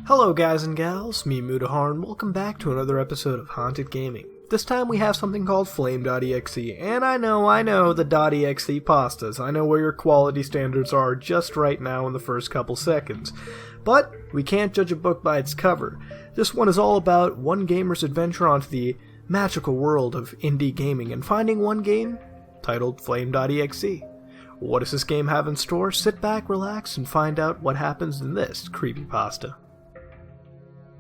Hello guys and gals, me Mudahar, and welcome back to another episode of Haunted Gaming. This time we have something called Flame.EXE, and I know the .exe pastas. I know where your quality standards are just right now in the first couple seconds. But we can't judge a book by its cover. This one is all about one gamer's adventure onto the magical world of indie gaming and finding one game titled Flame.EXE. What does this game have in store? Sit back, relax, and find out what happens in this creepypasta.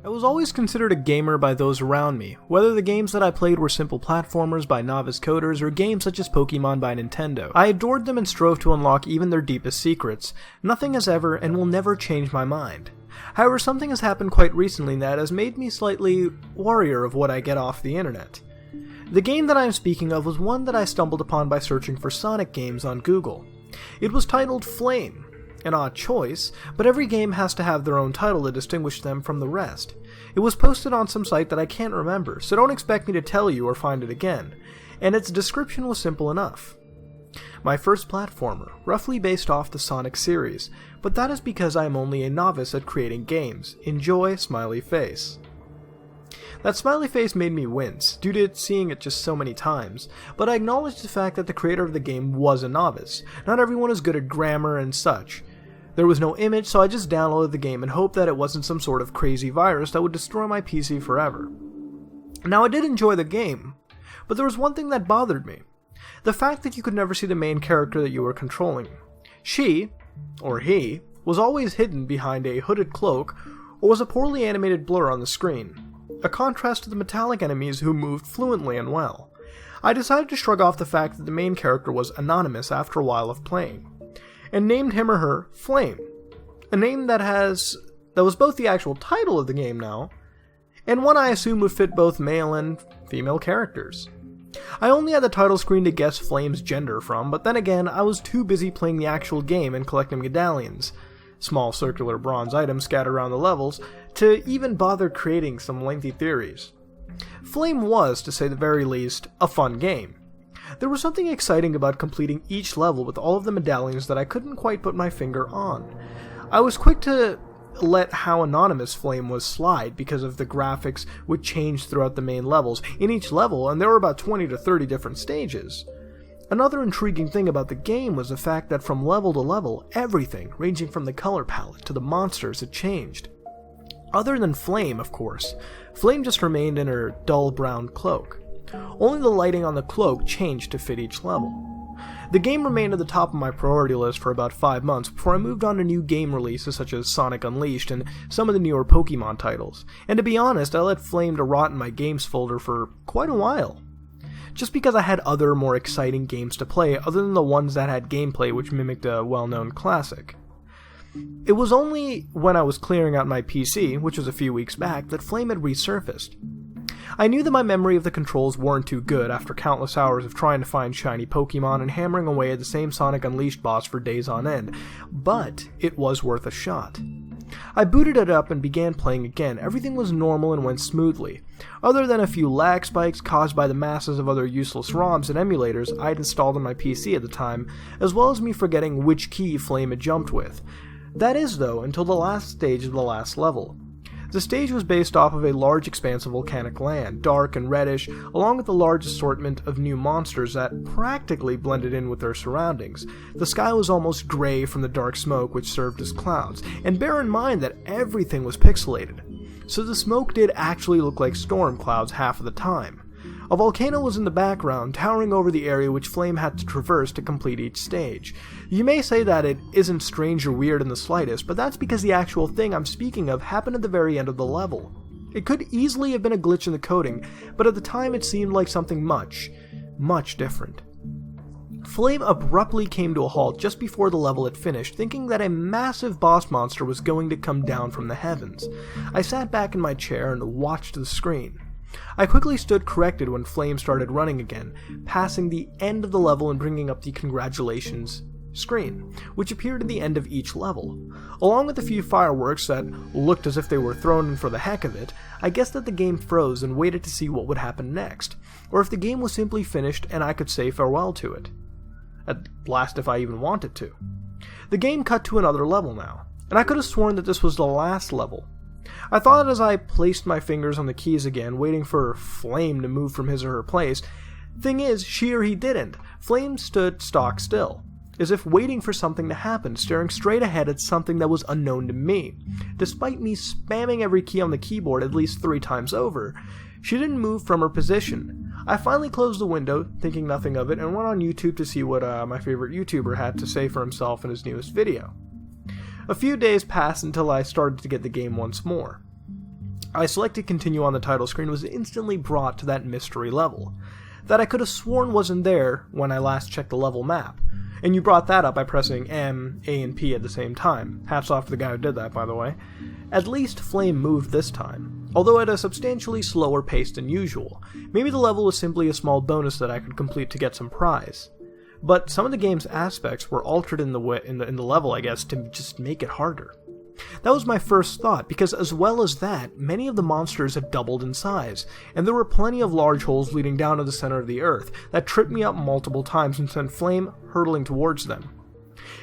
I was always considered a gamer by those around me, whether the games that I played were simple platformers by novice coders or games such as Pokemon by Nintendo. I adored them and strove to unlock even their deepest secrets. Nothing has ever and will never change my mind. However, something has happened quite recently that has made me slightly warier of what I get off the internet. The game that I am speaking of was one that I stumbled upon by searching for Sonic games on Google. It was titled Flame. An odd choice, but every game has to have their own title to distinguish them from the rest. It was posted on some site that I can't remember, so don't expect me to tell you or find it again, and its description was simple enough. My first platformer, roughly based off the Sonic series, but that is because I am only a novice at creating games. Enjoy, smiley face. That smiley face made me wince, due to seeing it just so many times, but I acknowledge the fact that the creator of the game was a novice. Not everyone is good at grammar and such. There was no image, so I just downloaded the game and hoped that it wasn't some sort of crazy virus that would destroy my PC forever. Now, I did enjoy the game, but there was one thing that bothered me. The fact that you could never see the main character that you were controlling. She, or he, was always hidden behind a hooded cloak or was a poorly animated blur on the screen, a contrast to the metallic enemies who moved fluently and well. I decided to shrug off the fact that the main character was anonymous after a while of playing, and named him or her Flame, a name that was both the actual title of the game now, and one I assume would fit both male and female characters. I only had the title screen to guess Flame's gender from, but then again, I was too busy playing the actual game and collecting medallions, small circular bronze items scattered around the levels, to even bother creating some lengthy theories. Flame was, to say the very least, a fun game. There was something exciting about completing each level with all of the medallions that I couldn't quite put my finger on. I was quick to let how anonymous Flame was slide because of the graphics would change throughout the main levels in each level, and there were about 20 to 30 different stages. Another intriguing thing about the game was the fact that from level to level, everything, ranging from the color palette to the monsters, had changed. Other than Flame, of course, Flame just remained in her dull brown cloak. Only the lighting on the cloak changed to fit each level. The game remained at the top of my priority list for about 5 months before I moved on to new game releases such as Sonic Unleashed and some of the newer Pokemon titles, and to be honest, I let Flame to rot in my games folder for quite a while. Just because I had other more exciting games to play other than the ones that had gameplay which mimicked a well-known classic. It was only when I was clearing out my PC, which was a few weeks back, that Flame had resurfaced. I knew that my memory of the controls weren't too good after countless hours of trying to find shiny Pokemon and hammering away at the same Sonic Unleashed boss for days on end, but it was worth a shot. I booted it up and began playing again. Everything was normal and went smoothly, other than a few lag spikes caused by the masses of other useless ROMs and emulators I'd installed on my PC at the time, as well as me forgetting which key Flame had jumped with. That is, though, until the last stage of the last level. The stage was based off of a large expanse of volcanic land, dark and reddish, along with a large assortment of new monsters that practically blended in with their surroundings. The sky was almost gray from the dark smoke which served as clouds, and bear in mind that everything was pixelated, so the smoke did actually look like storm clouds half of the time. A volcano was in the background, towering over the area which Flame had to traverse to complete each stage. You may say that it isn't strange or weird in the slightest, but that's because the actual thing I'm speaking of happened at the very end of the level. It could easily have been a glitch in the coding, but at the time it seemed like something much, much different. Flame abruptly came to a halt just before the level had finished, thinking that a massive boss monster was going to come down from the heavens. I sat back in my chair and watched the screen. I quickly stood corrected when Flame started running again, passing the end of the level and bringing up the congratulations screen, which appeared at the end of each level. Along with a few fireworks that looked as if they were thrown in for the heck of it, I guessed that the game froze and waited to see what would happen next, or if the game was simply finished and I could say farewell to it. At last, if I even wanted to. The game cut to another level now, and I could have sworn that this was the last level. I thought as I placed my fingers on the keys again, waiting for Flame to move from his or her place. Thing is, she or he didn't. Flame stood stock still, as if waiting for something to happen, staring straight ahead at something that was unknown to me. Despite me spamming every key on the keyboard at least 3 times over, she didn't move from her position. I finally closed the window, thinking nothing of it, and went on YouTube to see what my favorite YouTuber had to say for himself in his newest video. A few days passed until I started to get the game once more. I selected continue on the title screen, was instantly brought to that mystery level that I could have sworn wasn't there when I last checked the level map. And you brought that up by pressing M, A, and P at the same time. Hats off to the guy who did that, by the way. At least Flame moved this time, although at a substantially slower pace than usual. Maybe the level was simply a small bonus that I could complete to get some prize. But some of the game's aspects were altered in the level, I guess, to just make it harder. That was my first thought, because as well as that, many of the monsters had doubled in size, and there were plenty of large holes leading down to the center of the earth that tripped me up multiple times and sent Flame hurtling towards them.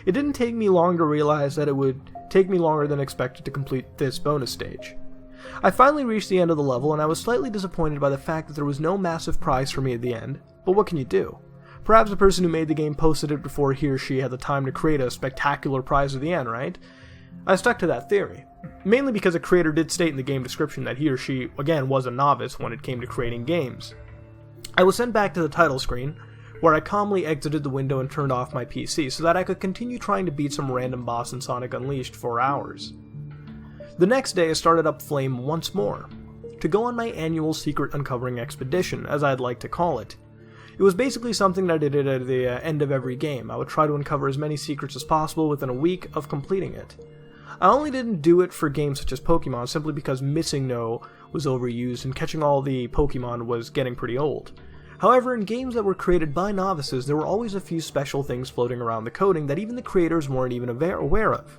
It didn't take me long to realize that it would take me longer than expected to complete this bonus stage. I finally reached the end of the level, and I was slightly disappointed by the fact that there was no massive prize for me at the end, but what can you do? Perhaps the person who made the game posted it before he or she had the time to create a spectacular prize at the end, right? I stuck to that theory, mainly because the creator did state in the game description that he or she, again, was a novice when it came to creating games. I was sent back to the title screen, where I calmly exited the window and turned off my PC so that I could continue trying to beat some random boss in Sonic Unleashed for hours. The next day I started up Flame once more, to go on my annual secret uncovering expedition, as I'd like to call it. It was basically something that I did at the end of every game. I would try to uncover as many secrets as possible within a week of completing it. I only didn't do it for games such as Pokemon simply because Missing No was overused and catching all the Pokemon was getting pretty old. However, in games that were created by novices, there were always a few special things floating around the coding that even the creators weren't even aware of.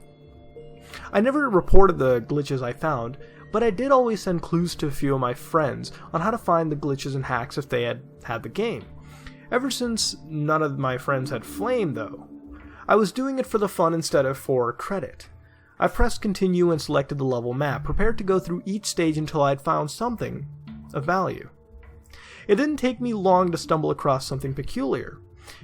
I never reported the glitches I found, but I did always send clues to a few of my friends on how to find the glitches and hacks if they had the game. Ever since none of my friends had Flame, though, I was doing it for the fun instead of for credit. I pressed continue and selected the level map, prepared to go through each stage until I had found something of value. It didn't take me long to stumble across something peculiar.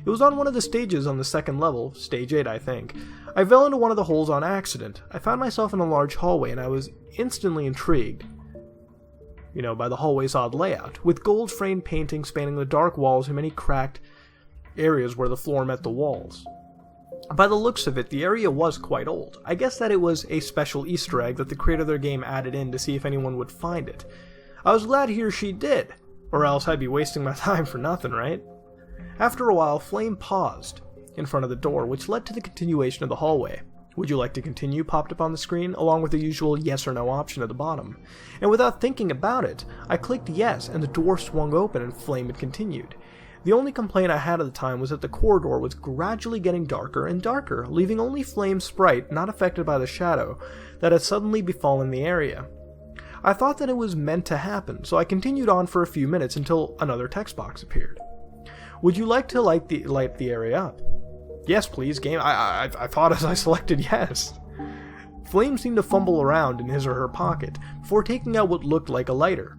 It was on one of the stages on the second level, stage 8 I think. I fell into one of the holes on accident. I found myself in a large hallway and I was instantly intrigued, by the hallway's odd layout, with gold-framed paintings spanning the dark walls and many cracked areas where the floor met the walls. By the looks of it, the area was quite old. I guess that it was a special Easter egg that the creator of their game added in to see if anyone would find it. I was glad he or she did, or else I'd be wasting my time for nothing, right? After a while, Flame paused in front of the door, which led to the continuation of the hallway. Would you like to continue popped up on the screen, along with the usual yes or no option at the bottom. And without thinking about it, I clicked yes, and the door swung open and Flame had continued. The only complaint I had at the time was that the corridor was gradually getting darker and darker, leaving only Flame's sprite not affected by the shadow that had suddenly befallen the area. I thought that it was meant to happen, so I continued on for a few minutes until another text box appeared. Would you like to light the area up? Yes, please, game. I thought as I selected yes. Flame seemed to fumble around in his or her pocket before taking out what looked like a lighter.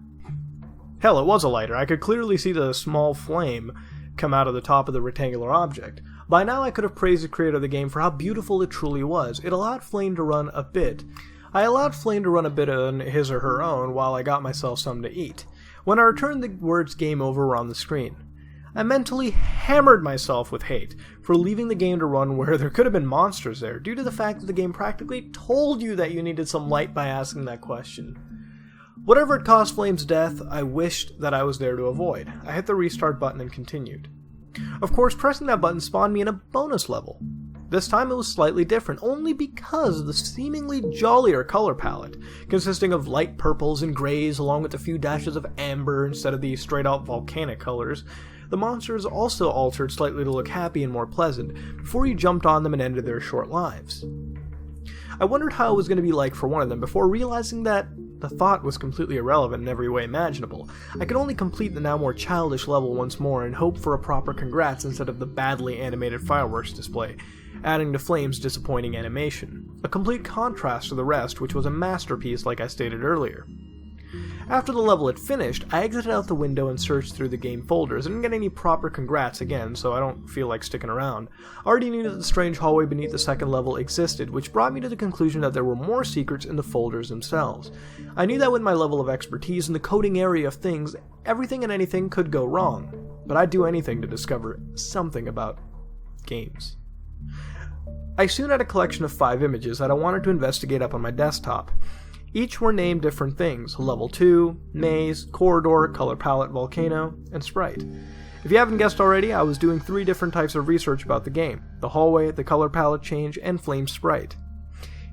Hell, it was a lighter. I could clearly see the small flame come out of the top of the rectangular object. By now I could have praised the creator of the game for how beautiful it truly was. It allowed Flame to run a bit. I allowed Flame to run a bit on his or her own while I got myself something to eat. When I returned, the words game over were on the screen. I mentally hammered myself with hate for leaving the game to run where there could have been monsters there, due to the fact that the game practically told you that you needed some light by asking that question. Whatever it caused Flame's death, I wished that I was there to avoid. I hit the restart button and continued. Of course, pressing that button spawned me in a bonus level. This time it was slightly different, only because of the seemingly jollier color palette, consisting of light purples and grays along with a few dashes of amber instead of the straight-out volcanic colors. The monsters also altered slightly to look happy and more pleasant, before you jumped on them and ended their short lives. I wondered how it was going to be like for one of them, before realizing that the thought was completely irrelevant in every way imaginable. I could only complete the now more childish level once more and hope for a proper congrats instead of the badly animated fireworks display, adding to Flame's disappointing animation. a complete contrast to the rest, which was a masterpiece like I stated earlier. After the level had finished, I exited out the window and searched through the game folders. I didn't get any proper congrats again, so I don't feel like sticking around. I already knew that the strange hallway beneath the second level existed, which brought me to the conclusion that there were more secrets in the folders themselves. I knew that with my level of expertise in the coding area of things, everything and anything could go wrong, but I'd do anything to discover something about games. I soon had a collection of 5 images that I wanted to investigate up on my desktop. Each were named different things: Level 2, Maze, Corridor, Color Palette, Volcano, and Sprite. If you haven't guessed already, I was doing 3 different types of research about the game: the hallway, the color palette change, and Flame Sprite.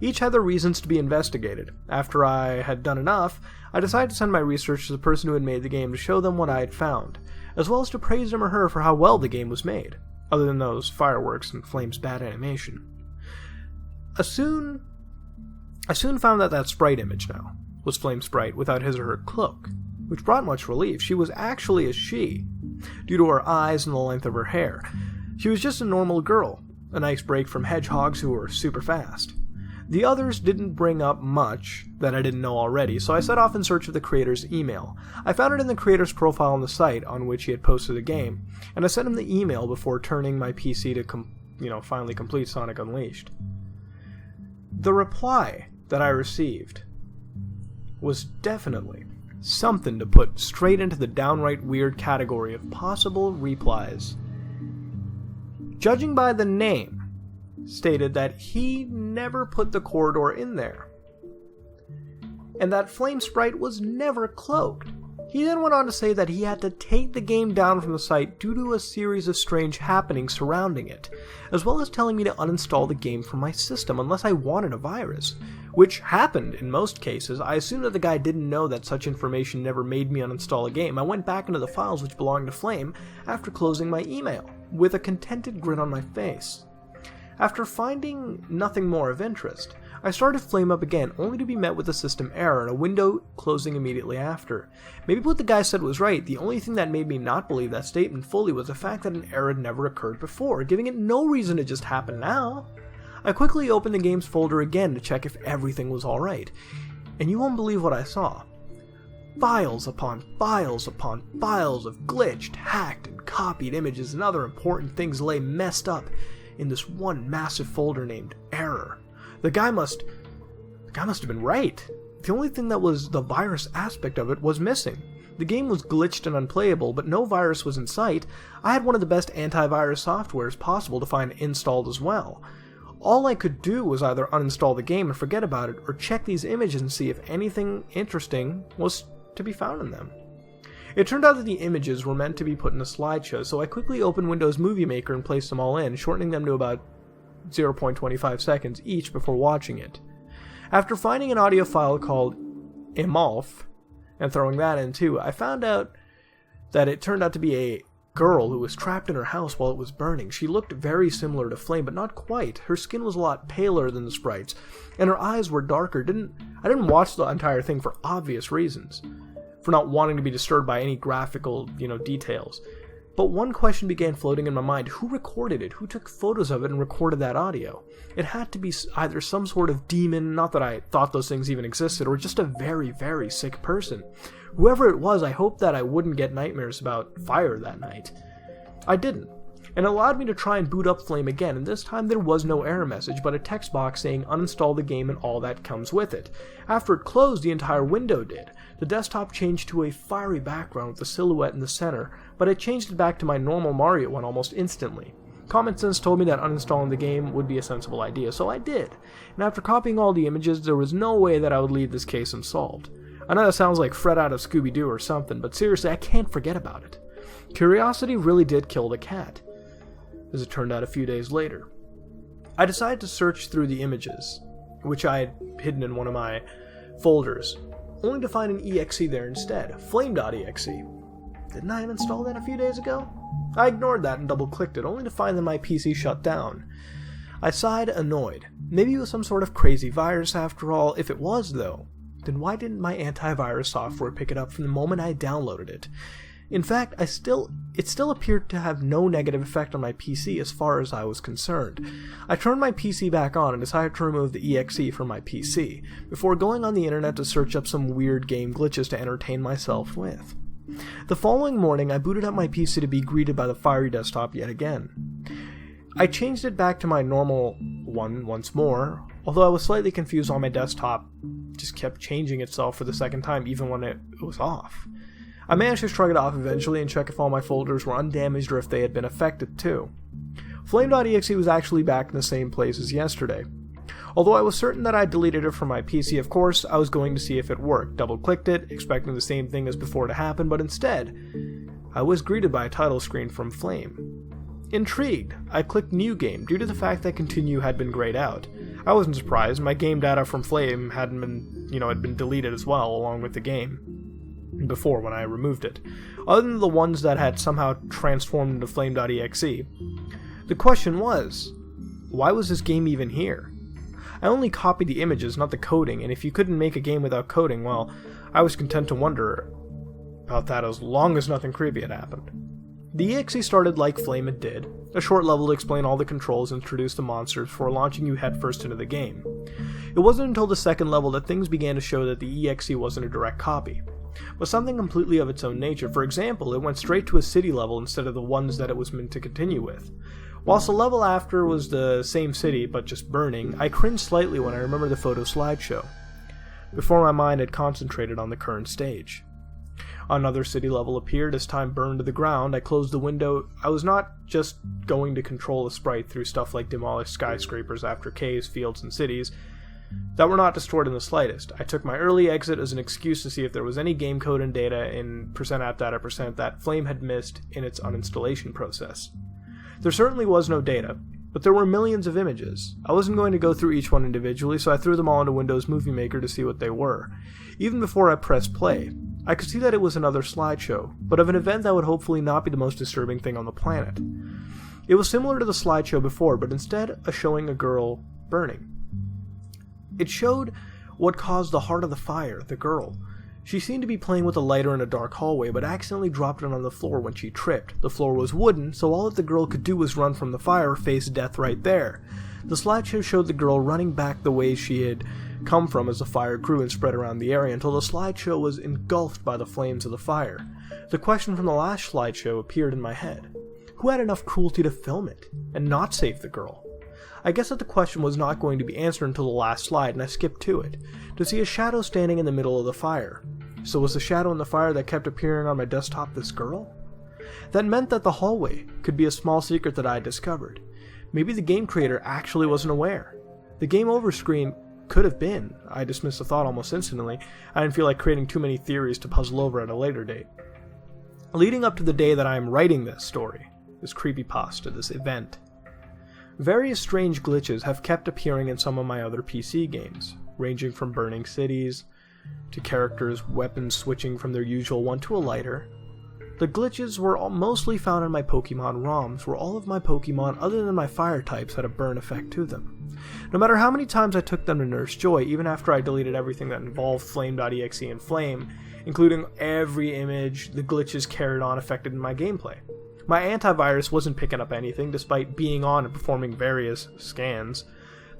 Each had their reasons to be investigated. After I had done enough, I decided to send my research to the person who had made the game to show them what I had found, as well as to praise him or her for how well the game was made, other than those fireworks and Flame's bad animation. I soon found that Sprite image now was Flame Sprite without his or her cloak, which brought much relief. She was actually a she, due to her eyes and the length of her hair. She was just a normal girl, a nice break from hedgehogs who were super fast. The others didn't bring up much that I didn't know already, so I set off in search of the creator's email. I found it in the creator's profile on the site on which he had posted the game, and I sent him the email before turning my PC to finally complete Sonic Unleashed. The reply that I received was definitely something to put straight into the downright weird category of possible replies. Judging by the name, stated that he never put the corridor in there, and that Flame Sprite was never cloaked. He then went on to say that he had to take the game down from the site due to a series of strange happenings surrounding it, as well as telling me to uninstall the game from my system unless I wanted a virus, which happened in most cases. I assumed that the guy didn't know that such information never made me uninstall a game. I went back into the files which belonged to Flame after closing my email, with a contented grin on my face. After finding nothing more of interest, I started Flame up again, only to be met with a system error and a window closing immediately after. Maybe what the guy said was right. The only thing that made me not believe that statement fully was the fact that an error had never occurred before, giving it no reason to just happen now. I quickly opened the games folder again to check if everything was alright, and you won't believe what I saw. Files upon files upon files of glitched, hacked, and copied images and other important things lay messed up in this one massive folder named Error. The guy must have been right. The only thing that was the virus aspect of it was missing. The game was glitched and unplayable, but no virus was in sight. I had one of the best antivirus softwares possible to find installed as well. All I could do was either uninstall the game and forget about it, or check these images and see if anything interesting was to be found in them. It turned out that the images were meant to be put in a slideshow, so I quickly opened Windows Movie Maker and placed them all in, shortening them to about 0.25 seconds each before watching it. After finding an audio file called Imolf and throwing that in too, I found out that it turned out to be a girl who was trapped in her house while it was burning. She looked very similar to Flame, but not quite. Her skin was a lot paler than the sprites, and her eyes were darker. I didn't watch the entire thing for obvious reasons, for not wanting to be disturbed by any graphical, details. But one question began floating in my mind: who recorded it? Who took photos of it and recorded that audio? It had to be either some sort of demon, not that I thought those things even existed, or just a very, very sick person. Whoever it was, I hoped that I wouldn't get nightmares about fire that night. I didn't, and it allowed me to try and boot up Flame again, and this time there was no error message, but a text box saying uninstall the game and all that comes with it. After it closed, the entire window did. The desktop changed to a fiery background with a silhouette in the center, but I changed it back to my normal Mario one almost instantly. Common sense told me that uninstalling the game would be a sensible idea, so I did. And after copying all the images, there was no way that I would leave this case unsolved. I know that sounds like Fred out of Scooby-Doo or something, but seriously, I can't forget about it. Curiosity really did kill the cat, as it turned out a few days later. I decided to search through the images, which I had hidden in one of my folders, only to find an exe there instead, Flame.EXE. Didn't I uninstall that a few days ago? I ignored that and double-clicked it, only to find that my PC shut down. I sighed, annoyed. Maybe it was some sort of crazy virus after all. If it was, though, then why didn't my antivirus software pick it up from the moment I downloaded it? In fact, I still it still appeared to have no negative effect on my PC as far as I was concerned. I turned my PC back on and decided to remove the EXE from my PC, before going on the internet to search up some weird game glitches to entertain myself with. The following morning, I booted up my PC to be greeted by the fiery desktop yet again. I changed it back to my normal one once more, although I was slightly confused why my desktop just kept changing itself for the second time even when it was off. I managed to shrug it off eventually and check if all my folders were undamaged or if they had been affected too. Flame.EXE was actually back in the same place as yesterday. Although I was certain that I deleted it from my PC, of course, I was going to see if it worked. Double-clicked it, expecting the same thing as before to happen, but instead, I was greeted by a title screen from Flame. Intrigued, I clicked New Game due to the fact that Continue had been grayed out. I wasn't surprised, my game data from Flame had been deleted as well, along with the game, before when I removed it, other than the ones that had somehow transformed into Flame.exe. The question was, why was this game even here? I only copied the images, not the coding, and if you couldn't make a game without coding, well, I was content to wonder about that as long as nothing creepy had happened. The EXE started like Flame it did, a short level to explain all the controls and introduce the monsters before launching you headfirst into the game. It wasn't until the second level that things began to show that the EXE wasn't a direct copy, but something completely of its own nature. For example, it went straight to a city level instead of the ones that it was meant to continue with. Whilst the level after was the same city but just burning, I cringed slightly when I remembered the photo slideshow, before my mind had concentrated on the current stage. Another city level appeared as time burned to the ground. I closed the window. I was not just going to control the sprite through stuff like demolished skyscrapers after caves, fields, and cities that were not destroyed in the slightest. I took my early exit as an excuse to see if there was any game code and data in %appdata% that Flame had missed in its uninstallation process. There certainly was no data, but there were millions of images. I wasn't going to go through each one individually, so I threw them all into Windows Movie Maker to see what they were. Even before I pressed play, I could see that it was another slideshow, but of an event that would hopefully not be the most disturbing thing on the planet. It was similar to the slideshow before, but instead showing a girl burning. It showed what caused the heart of the fire, the girl. She seemed to be playing with a lighter in a dark hallway, but accidentally dropped it on the floor when she tripped. The floor was wooden, so all that the girl could do was run from the fire or face death right there. The slideshow showed the girl running back the way she had come from as the fire grew and spread around the area until the slideshow was engulfed by the flames of the fire. The question from the last slideshow appeared in my head. Who had enough cruelty to film it and not save the girl? I guess that the question was not going to be answered until the last slide, and I skipped to it, to see a shadow standing in the middle of the fire. So was the shadow in the fire that kept appearing on my desktop this girl? That meant that the hallway could be a small secret that I had discovered. Maybe the game creator actually wasn't aware. The game over screen could have been. I dismissed the thought almost instantly. I didn't feel like creating too many theories to puzzle over at a later date. Leading up to the day that I am writing this story, this creepypasta, this event, various strange glitches have kept appearing in some of my other PC games, ranging from burning cities, to characters' weapons switching from their usual one to a lighter. The glitches were mostly found in my Pokemon ROMs, where all of my Pokemon other than my fire types had a burn effect to them. No matter how many times I took them to Nurse Joy, even after I deleted everything that involved Flame.exe and Flame, including every image the glitches carried on affected in my gameplay. My antivirus wasn't picking up anything despite being on and performing various scans.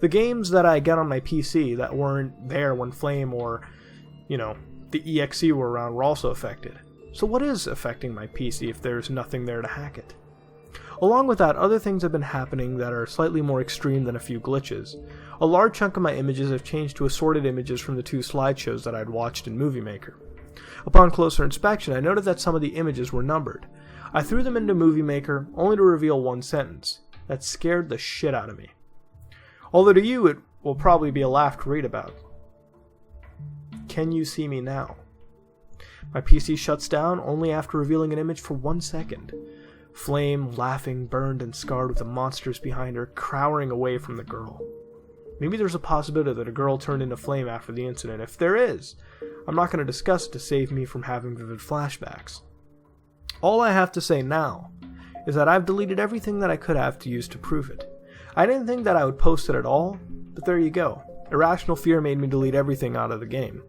The games that I get on my PC that weren't there when Flame or, the EXE were around were also affected. So what is affecting my PC if there's nothing there to hack it? Along with that, other things have been happening that are slightly more extreme than a few glitches. A large chunk of my images have changed to assorted images from the 2 slideshows that I'd watched in Movie Maker. Upon closer inspection, I noted that some of the images were numbered. I threw them into Movie Maker, only to reveal one sentence. That scared the shit out of me. Although to you, it will probably be a laugh to read about. Can you see me now? My PC shuts down only after revealing an image for 1 second. Flame, laughing, burned and scarred with the monsters behind her, cowering away from the girl. Maybe there's a possibility that a girl turned into Flame after the incident. If there is, I'm not going to discuss it to save me from having vivid flashbacks. All I have to say now is that I've deleted everything that I could have to use to prove it. I didn't think that I would post it at all, but there you go. Irrational fear made me delete everything out of the game.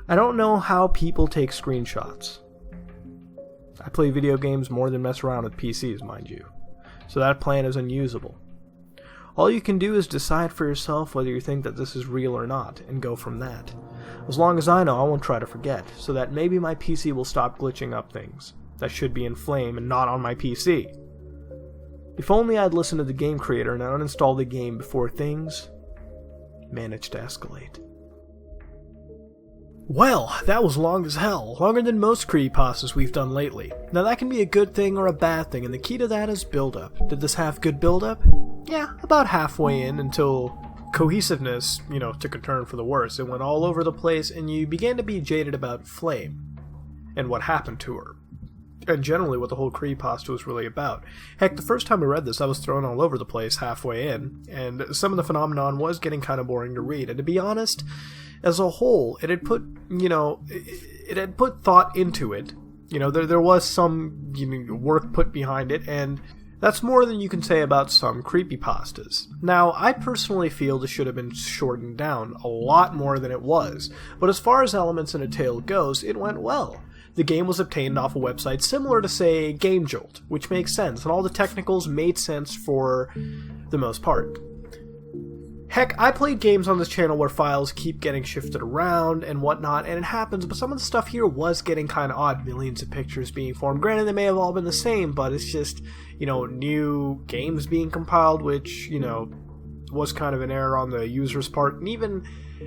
I don't know how people take screenshots. I play video games more than mess around with PCs, mind you. So that plan is unusable. All you can do is decide for yourself whether you think that this is real or not, and go from that. As long as I know, I won't try to forget, so that maybe my PC will stop glitching up things that should be in Flame and not on my PC. If only I'd listened to the game creator and uninstalled the game before things managed to escalate. Well, that was long as hell, longer than most creepypastas we've done lately. Now that can be a good thing or a bad thing, and the key to that is build-up. Did this have good build-up? Yeah, about halfway in until cohesiveness, took a turn for the worse. It went all over the place, and you began to be jaded about Flame and what happened to her. And generally what the whole creepypasta was really about. Heck, the first time I read this, I was thrown all over the place halfway in, and some of the phenomenon was getting kind of boring to read. And to be honest, as a whole, it had put, it had put thought into it. There was some work put behind it, and that's more than you can say about some creepypastas. Now, I personally feel this should have been shortened down a lot more than it was, but as far as elements in a tale goes, it went well. The game was obtained off a website similar to, say, GameJolt, which makes sense, and all the technicals made sense for the most part. Heck, I played games on this channel where files keep getting shifted around and whatnot, and it happens, but some of the stuff here was getting kind of odd. Millions of pictures being formed. Granted, they may have all been the same, but it's just, new games being compiled, which, was kind of an error on the user's part. And even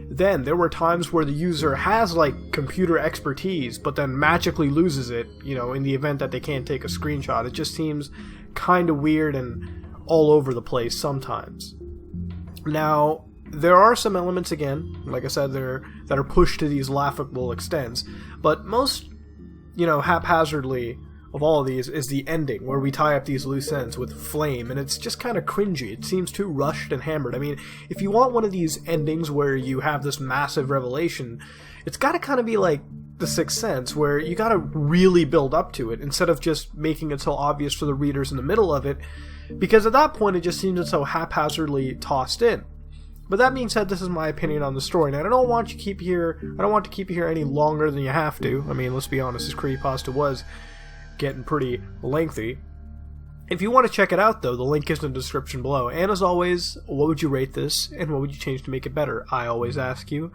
then, there were times where the user has, computer expertise, but then magically loses it, in the event that they can't take a screenshot. It just seems kind of weird and all over the place sometimes. Now, there are some elements, again, like I said, that are pushed to these laughable extents, but most, haphazardly of all of these is the ending, where we tie up these loose ends with Flame, and it's just kind of cringy. It seems too rushed and hammered. I mean, if you want one of these endings where you have this massive revelation, it's got to kind of be like The Sixth Sense, where you got to really build up to it, instead of just making it so obvious for the readers in the middle of it, because at that point it just seems so haphazardly tossed in. But that being said, this is my opinion on the story, and I don't want to keep you here any longer than you have to. I mean, let's be honest, this creepypasta was getting pretty lengthy. If you want to check it out, though, the link is in the description below. And as always, what would you rate this, and what would you change to make it better? I always ask you.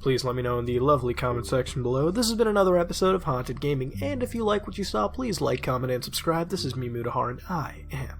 Please let me know in the lovely comment section below. This has been another episode of Haunted Gaming, and if you like what you saw, please like, comment, and subscribe. This is me, Mudahar, and I am